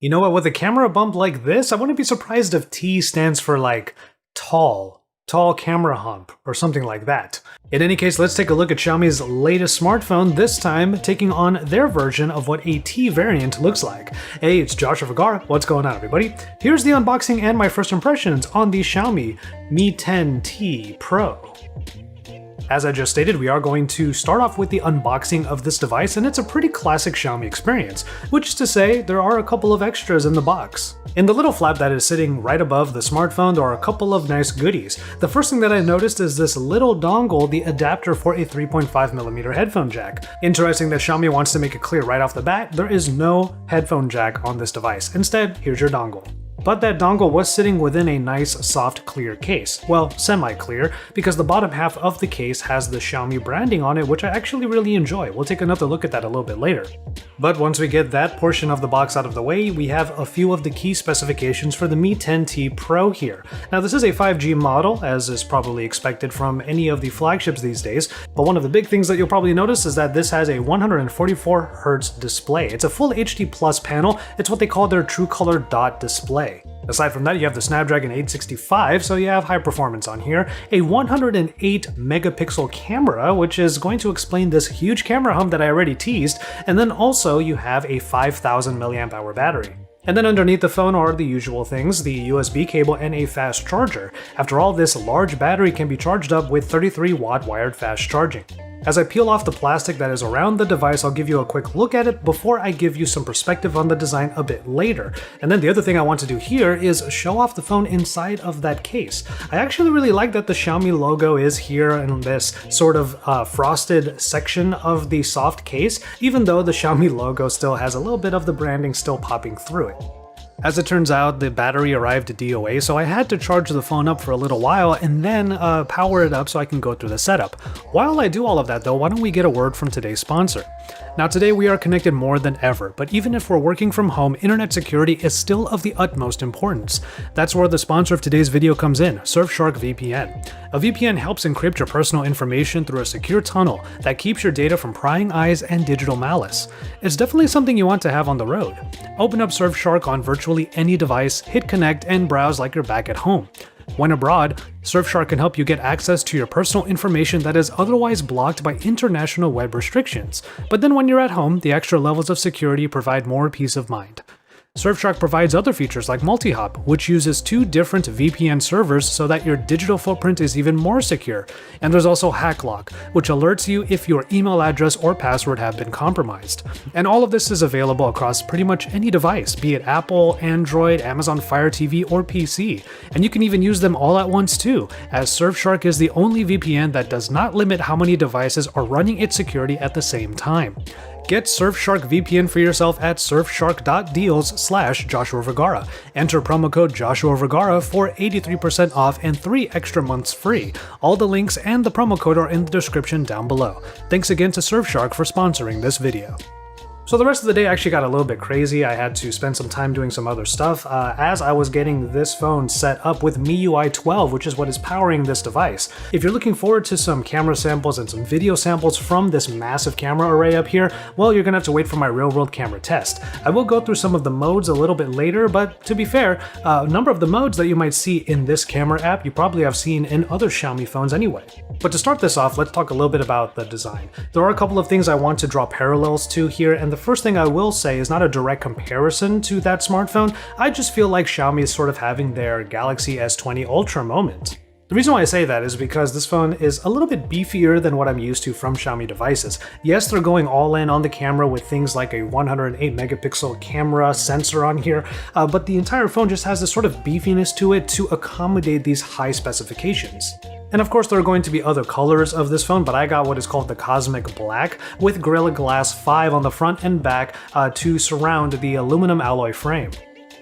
You know what, with a camera bump like this, I wouldn't be surprised if T stands for like tall camera hump, or something like that. In any case, let's take a look at Xiaomi's latest smartphone, this time taking on their version of what a T variant looks like. Hey, it's Joshua Vergara, what's going on everybody? Here's the unboxing and my first impressions on the Xiaomi Mi 10T Pro. As I just stated, we are going to start off with the unboxing of this device, and it's a pretty classic Xiaomi experience, which is to say, there are a couple of extras in the box. In the little flap that is sitting right above the smartphone, there are a couple of nice goodies. The first thing that I noticed is this little dongle, the adapter for a 3.5mm headphone jack. Interesting that Xiaomi wants to make it clear right off the bat, there is no headphone jack on this device. Instead, here's your dongle. But that dongle was sitting within a nice, soft, clear case. Well, semi-clear, because the bottom half of the case has the Xiaomi branding on it, which I actually really enjoy. We'll take another look at that a little bit later. But once we get that portion of the box out of the way, we have a few of the key specifications for the Mi 10T Pro here. Now, this is a 5G model, as is probably expected from any of the flagships these days, but one of the big things that you'll probably notice is that this has a 144Hz display. It's a full HD Plus panel. It's what they call their True Color Dot display. Aside from that, you have the Snapdragon 865, so you have high performance on here, a 108 megapixel camera, which is going to explain this huge camera hump that I already teased, and then also you have a 5000 mAh battery. And then underneath the phone are the usual things, the USB cable and a fast charger. After all, this large battery can be charged up with 33-watt wired fast charging. As I peel off the plastic that is around the device, I'll give you a quick look at it before I give you some perspective on the design a bit later. And then the other thing I want to do here is show off the phone inside of that case. I actually really like that the Xiaomi logo is here in this sort of frosted section of the soft case, even though the Xiaomi logo still has a little bit of the branding still popping through it. As it turns out, the battery arrived DOA, so I had to charge the phone up for a little while and then power it up so I can go through the setup. While I do all of that though, why don't we get a word from today's sponsor? Now today we are connected more than ever, but even if we're working from home, internet security is still of the utmost importance. That's where the sponsor of today's video comes in, Surfshark VPN. A VPN helps encrypt your personal information through a secure tunnel that keeps your data from prying eyes and digital malice. It's definitely something you want to have on the road. Open up Surfshark on virtually any device, hit connect, and browse like you're back at home. When abroad, Surfshark can help you get access to your personal information that is otherwise blocked by international web restrictions. But then when you're at home, the extra levels of security provide more peace of mind. Surfshark provides other features like multi-hop, which uses 2 different VPN servers so that your digital footprint is even more secure. And there's also HackLock, which alerts you if your email address or password have been compromised. And all of this is available across pretty much any device, be it Apple, Android, Amazon Fire TV, or PC. And you can even use them all at once too, as Surfshark is the only VPN that does not limit how many devices are running its security at the same time. Get Surfshark VPN for yourself at surfshark.deals/Joshua Vergara. Enter promo code Joshua Vergara for 83% off and 3 extra months free. All the links and the promo code are in the description down below. Thanks again to Surfshark for sponsoring this video. So the rest of the day actually got a little bit crazy. I had to spend some time doing some other stuff as I was getting this phone set up with MIUI 12, which is what is powering this device. If you're looking forward to some camera samples and some video samples from this massive camera array up here, well, you're gonna have to wait for my real-world camera test. I will go through some of the modes a little bit later, but to be fair, a number of the modes that you might see in this camera app, you probably have seen in other Xiaomi phones anyway. But to start this off, let's talk a little bit about the design. There are a couple of things I want to draw parallels to here, and the first thing I will say is not a direct comparison to that smartphone. I just feel like Xiaomi is sort of having their Galaxy S20 Ultra moment. The reason why I say that is because this phone is a little bit beefier than what I'm used to from Xiaomi devices. Yes, they're going all in on the camera with things like a 108 megapixel camera sensor on here, but the entire phone just has this sort of beefiness to it to accommodate these high specifications. And of course there are going to be other colors of this phone, but I got what is called the Cosmic Black with Gorilla Glass 5 on the front and back to surround the aluminum alloy frame.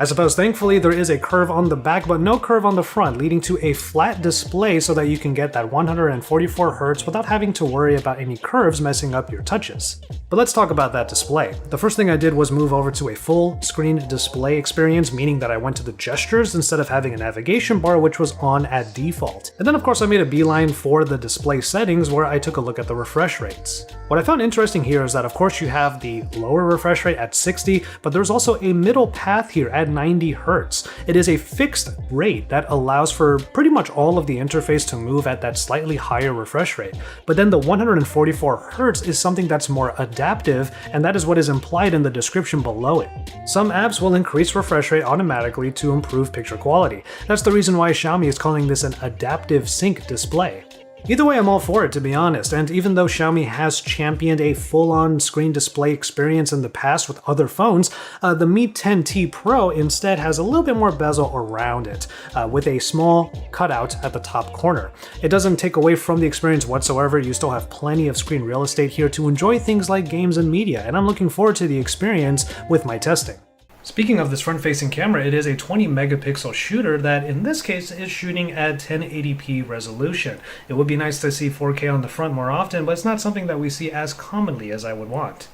I suppose thankfully there is a curve on the back but no curve on the front, leading to a flat display so that you can get that 144Hz without having to worry about any curves messing up your touches. But let's talk about that display. The first thing I did was move over to a full screen display experience, meaning that I went to the gestures instead of having a navigation bar which was on at default. And then of course I made a beeline for the display settings where I took a look at the refresh rates. What I found interesting here is that of course you have the lower refresh rate at 60, but there's also a middle path here at 90 Hz. It is a fixed rate that allows for pretty much all of the interface to move at that slightly higher refresh rate. But then the 144 Hz is something that's more adaptive, and that is what is implied in the description below it. Some apps will increase refresh rate automatically to improve picture quality. That's the reason why Xiaomi is calling this an adaptive sync display. Either way, I'm all for it, to be honest, and even though Xiaomi has championed a full-on screen display experience in the past with other phones, the Mi 10T Pro instead has a little bit more bezel around it, with a small cutout at the top corner. It doesn't take away from the experience whatsoever. You still have plenty of screen real estate here to enjoy things like games and media, and I'm looking forward to the experience with my testing. Speaking of this front-facing camera, it is a 20 megapixel shooter that in this case is shooting at 1080p resolution. It would be nice to see 4K on the front more often, but it's not something that we see as commonly as I would want.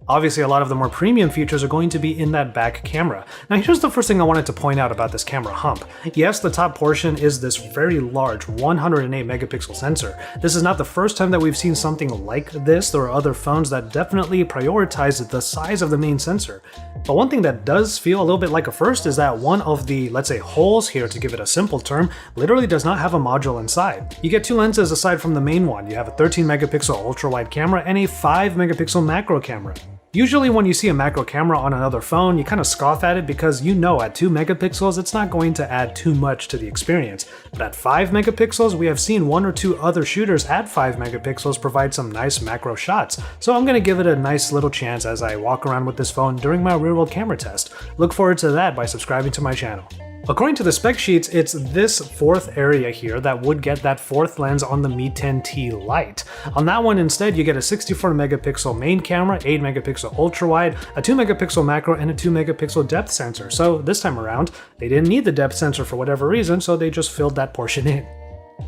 Obviously, a lot of the more premium features are going to be in that back camera. Now here's the first thing I wanted to point out about this camera hump. Yes, the top portion is this very large 108 megapixel sensor. This is not the first time that we've seen something like this. There are other phones that definitely prioritize the size of the main sensor. But one thing that does feel a little bit like a first is that one of the, let's say, holes here, to give it a simple term, literally does not have a module inside. You get two lenses aside from the main one. You have a 13 megapixel ultra-wide camera and a 5 megapixel macro camera. Usually when you see a macro camera on another phone, you kind of scoff at it because you know at 2 megapixels it's not going to add too much to the experience. But at 5 megapixels, we have seen one or two other shooters at 5 megapixels provide some nice macro shots. So I'm going to give it a nice little chance as I walk around with this phone during my real-world camera test. Look forward to that by subscribing to my channel. According to the spec sheets, it's this fourth area here that would get that fourth lens on the Mi 10T Lite. On that one instead, you get a 64 megapixel main camera, 8 megapixel ultra wide, a 2 megapixel macro, and a 2 megapixel depth sensor. So this time around, they didn't need the depth sensor for whatever reason, so they just filled that portion in.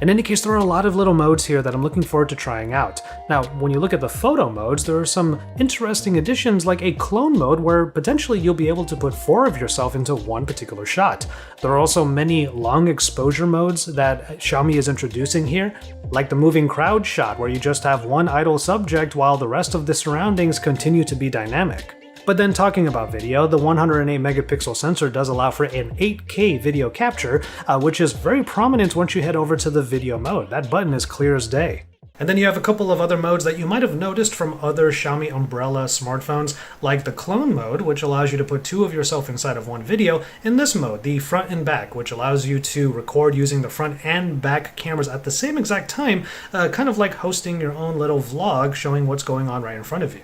In any case, there are a lot of little modes here that I'm looking forward to trying out. Now, when you look at the photo modes, there are some interesting additions like a clone mode where potentially you'll be able to put 4 of yourself into one particular shot. There are also many long exposure modes that Xiaomi is introducing here, like the moving crowd shot where you just have one idle subject while the rest of the surroundings continue to be dynamic. But then talking about video, the 108 megapixel sensor does allow for an 8K video capture, which is very prominent once you head over to the video mode. That button is clear as day. And then you have a couple of other modes that you might have noticed from other Xiaomi umbrella smartphones, like the clone mode, which allows you to put 2 of yourself inside of one video, and this mode, the front and back, which allows you to record using the front and back cameras at the same exact time, kind of like hosting your own little vlog showing what's going on right in front of you.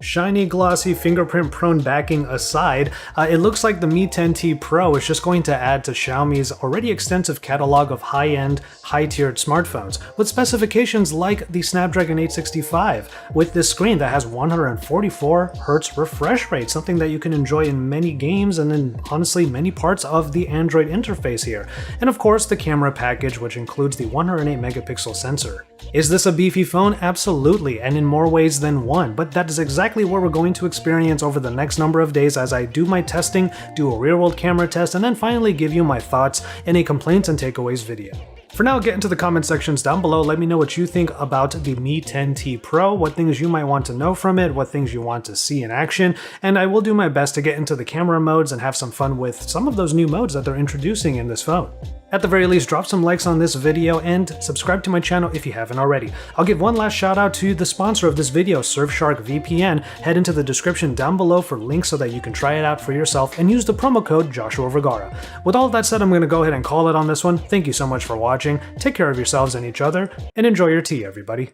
Shiny, glossy, fingerprint-prone backing aside, it looks like the Mi 10T Pro is just going to add to Xiaomi's already extensive catalog of high-end, high-tiered smartphones, with specifications like the Snapdragon 865, with this screen that has 144 Hz refresh rate, something that you can enjoy in many games and in, honestly, many parts of the Android interface here. And of course, the camera package, which includes the 108 megapixel sensor. Is this a beefy phone? Absolutely, and in more ways than one, but that is exactly what we're going to experience over the next number of days as I do my testing, do a real-world camera test, and then finally give you my thoughts in a complaints and takeaways video. For now, get into the comment sections down below, let me know what you think about the Mi 10T Pro, what things you might want to know from it, what things you want to see in action, and I will do my best to get into the camera modes and have some fun with some of those new modes that they're introducing in this phone. At the very least, drop some likes on this video and subscribe to my channel if you haven't already. I'll give one last shout out to the sponsor of this video, Surfshark VPN. Head into the description down below for links so that you can try it out for yourself and use the promo code Joshua Vergara. With all of that said, I'm going to go ahead and call it on this one. Thank you so much for watching. Take care of yourselves and each other, and enjoy your tea, everybody.